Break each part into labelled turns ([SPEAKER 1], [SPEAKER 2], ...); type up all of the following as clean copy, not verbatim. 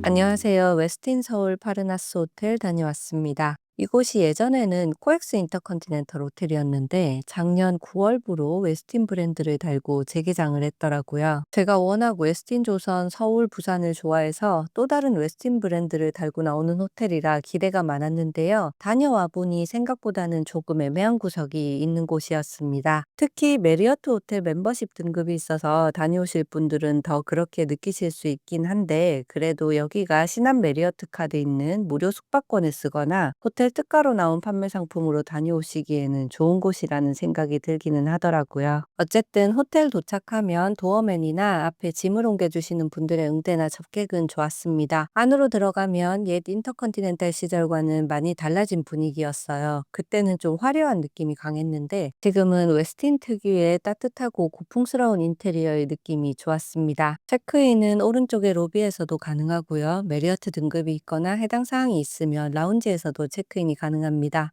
[SPEAKER 1] 안녕하세요. 웨스틴 서울 파르나스 호텔 다녀왔습니다. 이곳이 예전에는 코엑스 인터컨티넨탈 호텔이었는데 작년 9월부로 웨스틴 브랜드를 달고 재개장을 했더라고요. 제가 워낙 웨스틴 조선, 서울, 부산을 좋아해서 또 다른 웨스틴 브랜드를 달고 나오는 호텔이라 기대가 많았는데요. 다녀와 보니 생각보다는 조금 애매한 구석이 있는 곳이었습니다. 특히 메리어트 호텔 멤버십 등급이 있어서 다녀오실 분들은 더 그렇게 느끼실 수 있긴 한데, 그래도 여기가 신한 메리어트 카드 있는 무료 숙박권을 쓰거나 호텔 특가로 나온 판매 상품으로 다녀오시기에는 좋은 곳이라는 생각이 들기는 하더라고요. 어쨌든 호텔 도착하면 도어맨이나 앞에 짐을 옮겨주시는 분들의 응대나 접객은 좋았습니다. 안으로 들어가면 옛 인터컨티넨탈 시절과는 많이 달라진 분위기였어요. 그때는 좀 화려한 느낌이 강했는데 지금은 웨스틴 특유의 따뜻하고 고풍스러운 인테리어의 느낌이 좋았습니다. 체크인은 오른쪽의 로비에서도 가능하고요. 메리어트 등급이 있거나 해당 사항이 있으면 라운지에서도 체크인이 가능합니다.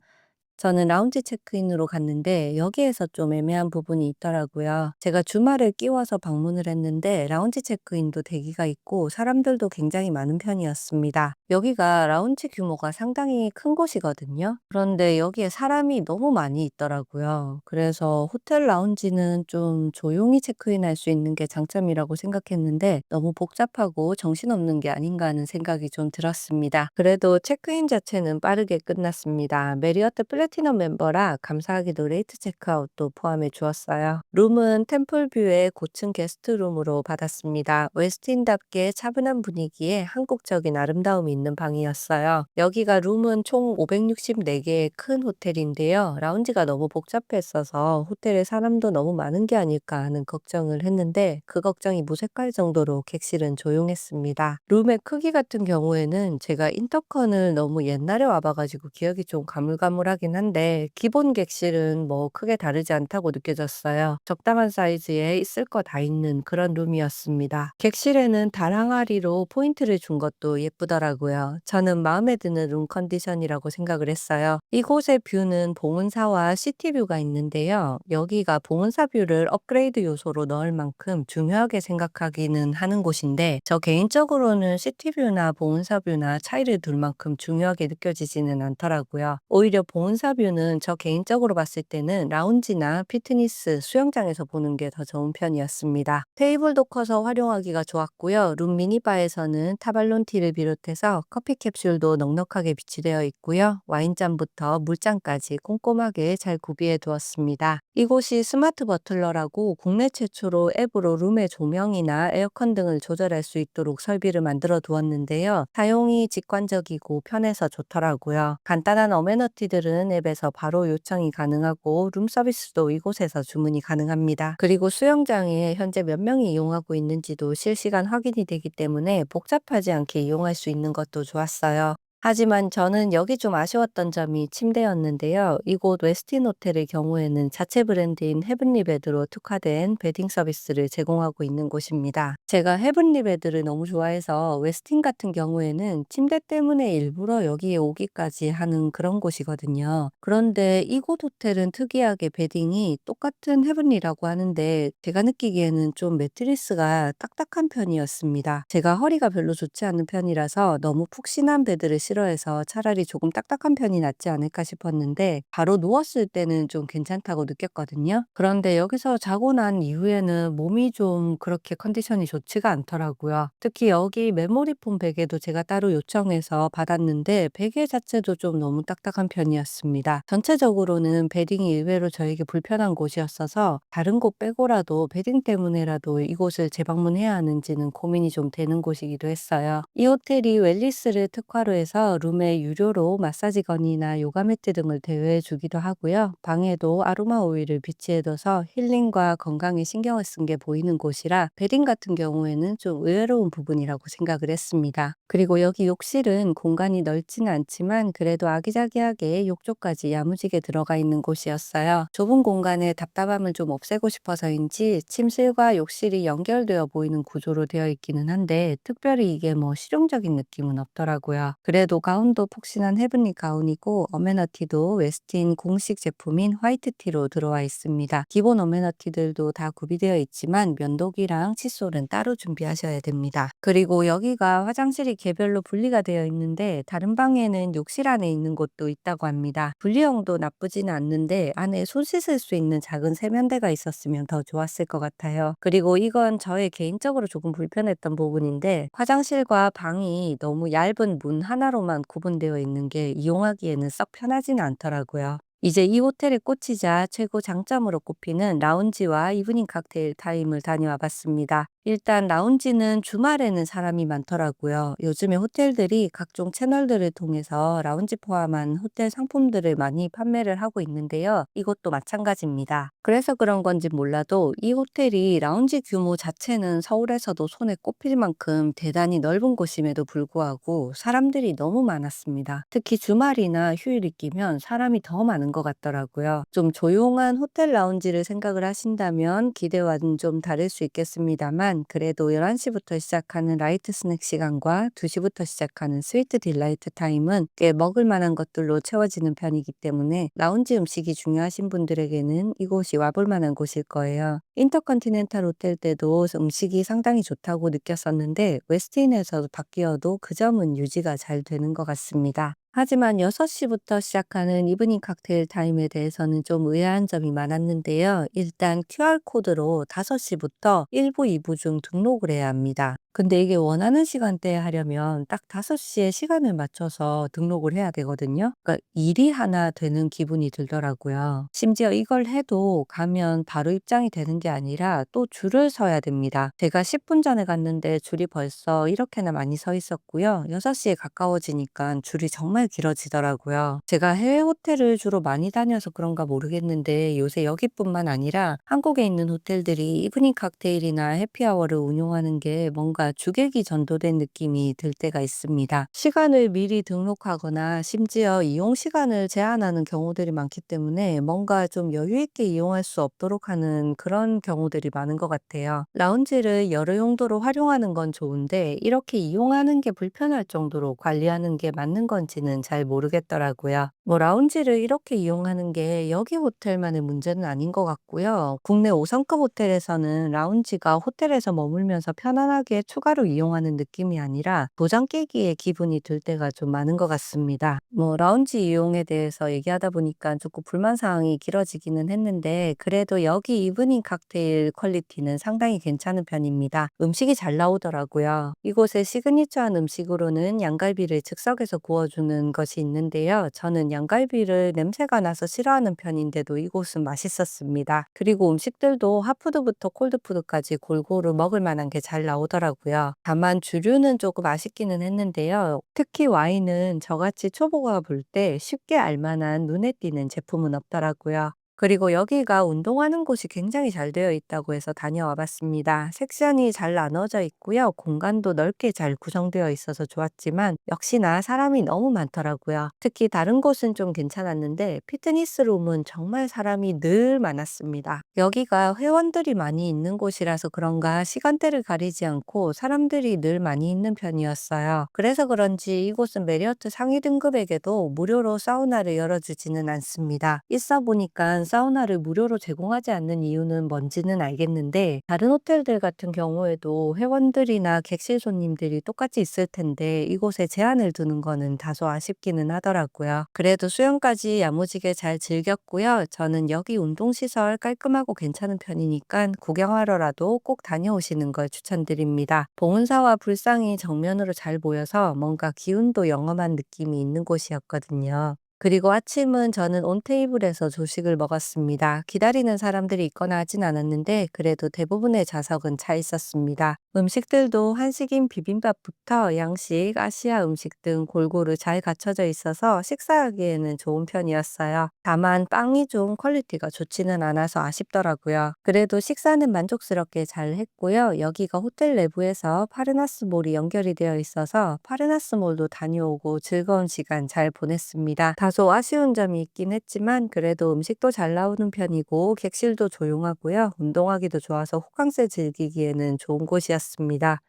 [SPEAKER 1] 저는 라운지 체크인으로 갔는데 여기에서 좀 애매한 부분이 있더라고요. 제가 주말을 끼워서 방문을 했는데 라운지 체크인도 대기가 있고 사람들도 굉장히 많은 편이었습니다. 여기가 라운지 규모가 상당히 큰 곳이거든요. 그런데 여기에 사람이 너무 많이 있더라고요. 그래서 호텔 라운지는 좀 조용히 체크인할 수 있는 게 장점이라고 생각했는데 너무 복잡하고 정신없는 게 아닌가 하는 생각이 좀 들었습니다. 그래도 체크인 자체는 빠르게 끝났습니다. 메리어트 플래티넘 멤버라 감사하게도 레이트 체크아웃도 포함해 주었어요. 룸은 템플뷰의 고층 게스트룸으로 받았습니다. 웨스틴답게 차분한 분위기에 한국적인 아름다움이 있는 방이었어요. 여기가 룸은 총 564개의 큰 호텔인데요. 라운지가 너무 복잡했어서 호텔에 사람도 너무 많은 게 아닐까 하는 걱정을 했는데 그 걱정이 무색할 정도로 객실은 조용했습니다. 룸의 크기 같은 경우에는 제가 인터컨을 너무 옛날에 와봐가지고 기억이 좀 가물가물하긴 한데 기본 객실은 뭐 크게 다르지 않다고 느껴졌어요. 적당한 사이즈에 있을 거 다 있는 그런 룸이었습니다. 객실에는 다랑아리로 포인트를 준 것도 예쁘더라고요. 저는 마음에 드는 룸 컨디션이라고 생각을 했어요. 이곳의 뷰는 봉은사와 시티뷰가 있는데요. 여기가 봉은사 뷰를 업그레이드 요소로 넣을 만큼 중요하게 생각하기는 하는 곳인데 저 개인적으로는 시티뷰나 봉은사뷰나 차이를 둘 만큼 중요하게 느껴지지는 않더라고요. 오히려 봉은사뷰는 저 개인적으로 봤을 때는 라운지나 피트니스, 수영장에서 보는 게 더 좋은 편이었습니다. 테이블도 커서 활용하기가 좋았고요. 룸 미니바에서는 타발론티를 비롯해서 커피 캡슐도 넉넉하게 비치되어 있고요. 와인잔부터 물잔까지 꼼꼼하게 잘 구비해 두었습니다. 이곳이 스마트 버틀러라고 국내 최초로 앱으로 룸의 조명이나 에어컨 등을 조절할 수 있도록 설비를 만들어 두었는데요. 사용이 직관적이고 편해서 좋더라고요. 간단한 어메너티들은 앱에서 바로 요청이 가능하고 룸 서비스도 이곳에서 주문이 가능합니다. 그리고 수영장에 현재 몇 명이 이용하고 있는지도 실시간 확인이 되기 때문에 복잡하지 않게 이용할 수 있는 것도 좋았어요. 하지만 저는 여기 좀 아쉬웠던 점이 침대였는데요. 이곳 웨스틴 호텔의 경우에는 자체 브랜드인 헤븐리 베드로 특화된 베딩 서비스를 제공하고 있는 곳입니다. 제가 헤븐리 베드를 너무 좋아해서 웨스틴 같은 경우에는 침대 때문에 일부러 여기에 오기까지 하는 그런 곳이거든요. 그런데 이곳 호텔은 특이하게 베딩이 똑같은 헤븐리라고 하는데 제가 느끼기에는 좀 매트리스가 딱딱한 편이었습니다. 제가 허리가 별로 좋지 않은 편이라서 너무 푹신한 베드를 싫어해서 차라리 조금 딱딱한 편이 낫지 않을까 싶었는데 바로 누웠을 때는 좀 괜찮다고 느꼈거든요. 그런데 여기서 자고 난 이후에는 몸이 좀 그렇게 컨디션이 좋지가 않더라고요. 특히 여기 메모리폼 베개도 제가 따로 요청해서 받았는데 베개 자체도 좀 너무 딱딱한 편이었습니다. 전체적으로는 베딩이 의외로 저에게 불편한 곳이었어서 다른 곳 빼고라도 베딩 때문에라도 이곳을 재방문해야 하는지는 고민이 좀 되는 곳이기도 했어요. 이 호텔이 웰리스를 특화로 해서 룸에 유료로 마사지건이나 요가 매트 등을 대여해 주기도 하고요. 방에도 아로마 오일을 비치해둬서 힐링과 건강에 신경을 쓴 게 보이는 곳이라 베딩 같은 경우에는 좀 의외로운 부분이라고 생각을 했습니다. 그리고 여기 욕실은 공간이 넓지는 않지만 그래도 아기자기하게 욕조까지 야무지게 들어가 있는 곳이었어요. 좁은 공간에 답답함을 좀 없애고 싶어서인지 침실과 욕실이 연결되어 보이는 구조로 되어 있기는 한데 특별히 이게 뭐 실용적인 느낌은 없더라고요. 그래도 그래도 가운도 폭신한 헤븐리 가운이고 어메너티도 웨스틴 공식 제품인 화이트티로 들어와 있습니다. 기본 어메너티들도 다 구비되어 있지만 면도기랑 칫솔은 따로 준비하셔야 됩니다. 그리고 여기가 화장실이 개별로 분리가 되어 있는데 다른 방에는 욕실 안에 있는 곳도 있다고 합니다. 분리형도 나쁘지는 않는데 안에 손 씻을 수 있는 작은 세면대가 있었으면 더 좋았을 것 같아요. 그리고 이건 저의 개인적으로 조금 불편했던 부분인데 화장실과 방이 너무 얇은 문 하나로만 구분되어 있는 게 이용하기에는 썩 편하지는 않더라고요. 이제 이 호텔에 꽂히자 최고 장점으로 꼽히는 라운지와 이브닝 칵테일 타임을 다녀와 봤습니다. 일단 라운지는 주말에는 사람이 많더라고요. 요즘에 호텔들이 각종 채널들을 통해서 라운지 포함한 호텔 상품들을 많이 판매를 하고 있는데요. 이것도 마찬가지입니다. 그래서 그런 건지 몰라도 이 호텔이 라운지 규모 자체는 서울에서도 손에 꼽힐 만큼 대단히 넓은 곳임에도 불구하고 사람들이 너무 많았습니다. 특히 주말이나 휴일이 끼면 사람이 더 많은 것 같더라고요. 좀 조용한 호텔 라운지를 생각을 하신다면 기대와는 좀 다를 수 있겠습니다만 그래도 11시부터 시작하는 라이트 스낵 시간과 2시부터 시작하는 스위트 딜라이트 타임은 꽤 먹을 만한 것들로 채워지는 편이기 때문에 라운지 음식이 중요하신 분들에게는 이곳이 와볼 만한 곳일 거예요. 인터컨티넨탈 호텔 때도 음식이 상당히 좋다고 느꼈었는데 웨스틴에서 바뀌어도 그 점은 유지가 잘 되는 것 같습니다. 하지만 6시부터 시작하는 이브닝 칵테일 타임에 대해서는 좀 의아한 점이 많았는데요. 일단 QR코드로 5시부터 1부, 2부 중 등록을 해야 합니다. 근데 이게 원하는 시간대에 하려면 딱 5시에 시간을 맞춰서 등록을 해야 되거든요. 그러니까 일이 하나 되는 기분이 들더라고요. 심지어 이걸 해도 가면 바로 입장이 되는 게 아니라 또 줄을 서야 됩니다. 제가 10분 전에 갔는데 줄이 벌써 이렇게나 많이 서 있었고요. 6시에 가까워지니까 줄이 정말 길어지더라고요. 제가 해외 호텔을 주로 많이 다녀서 그런가 모르겠는데 요새 여기뿐만 아니라 한국에 있는 호텔들이 이브닝 칵테일이나 해피아워를 운용하는 게 뭔가 주객이 전도된 느낌이 들 때가 있습니다. 시간을 미리 등록하거나 심지어 이용 시간을 제한하는 경우들이 많기 때문에 뭔가 좀 여유 있게 이용할 수 없도록 하는 그런 경우들이 많은 것 같아요. 라운지를 여러 용도로 활용하는 건 좋은데 이렇게 이용하는 게 불편할 정도로 관리하는 게 맞는 건지는 잘 모르겠더라고요. 뭐 라운지를 이렇게 이용하는 게 여기 호텔만의 문제는 아닌 것 같고요. 국내 5성급 호텔에서는 라운지가 호텔에서 머물면서 편안하게 추가로 이용하는 느낌이 아니라 도장 깨기의 기분이 들 때가 좀 많은 것 같습니다. 뭐 라운지 이용에 대해서 얘기하다 보니까 조금 불만 사항이 길어지기는 했는데 그래도 여기 이브닝 칵테일 퀄리티는 상당히 괜찮은 편입니다. 음식이 잘 나오더라고요. 이곳의 시그니처한 음식으로는 양갈비를 즉석에서 구워주는 것이 있는데요. 저는 양갈비를 냄새가 나서 싫어하는 편인데도 이곳은 맛있었습니다. 그리고 음식들도 핫푸드부터 콜드푸드까지 골고루 먹을 만한 게 잘 나오더라고요. 다만 주류는 조금 아쉽기는 했는데요. 특히 와인은 저같이 초보가 볼 때 쉽게 알만한 눈에 띄는 제품은 없더라고요. 그리고 여기가 운동하는 곳이 굉장히 잘 되어 있다고 해서 다녀와 봤습니다. 섹션이 잘 나눠져 있고요. 공간도 넓게 잘 구성되어 있어서 좋았지만 역시나 사람이 너무 많더라고요. 특히 다른 곳은 좀 괜찮았는데 피트니스룸은 정말 사람이 늘 많았습니다. 여기가 회원들이 많이 있는 곳이라서 그런가 시간대를 가리지 않고 사람들이 늘 많이 있는 편이었어요. 그래서 그런지 이곳은 메리어트 상위 등급에게도 무료로 사우나를 열어주지는 않습니다. 있어 보니까 사우나를 무료로 제공하지 않는 이유는 뭔지는 알겠는데 다른 호텔들 같은 경우에도 회원들이나 객실 손님들이 똑같이 있을 텐데 이곳에 제한을 두는 거는 다소 아쉽기는 하더라고요. 그래도 수영까지 야무지게 잘 즐겼고요. 저는 여기 운동시설 깔끔하고 괜찮은 편이니까 구경하러라도 꼭 다녀오시는 걸 추천드립니다. 봉은사와 불상이 정면으로 잘 보여서 뭔가 기운도 영험한 느낌이 있는 곳이었거든요. 그리고 아침은 저는 온테이블에서 조식을 먹었습니다. 기다리는 사람들이 있거나 하진 않았는데 그래도 대부분의 좌석은 차 있었습니다. 음식들도 한식인 비빔밥부터 양식, 아시아 음식 등 골고루 잘 갖춰져 있어서 식사하기에는 좋은 편이었어요. 다만 빵이 좀 퀄리티가 좋지는 않아서 아쉽더라고요. 그래도 식사는 만족스럽게 잘 했고요. 여기가 호텔 내부에서 파르나스 몰이 연결이 되어 있어서 파르나스 몰도 다녀오고 즐거운 시간 잘 보냈습니다. 다소 아쉬운 점이 있긴 했지만 그래도 음식도 잘 나오는 편이고 객실도 조용하고요. 운동하기도 좋아서 호캉스 즐기기에는 좋은 곳이었습니다.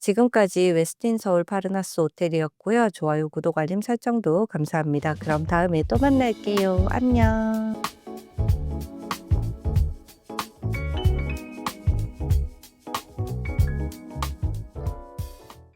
[SPEAKER 1] 지금까지 웨스틴 서울 파르나스 호텔이었고요. 좋아요, 구독, 알림 설정도 감사합니다. 그럼 다음에 또 만날게요. 안녕.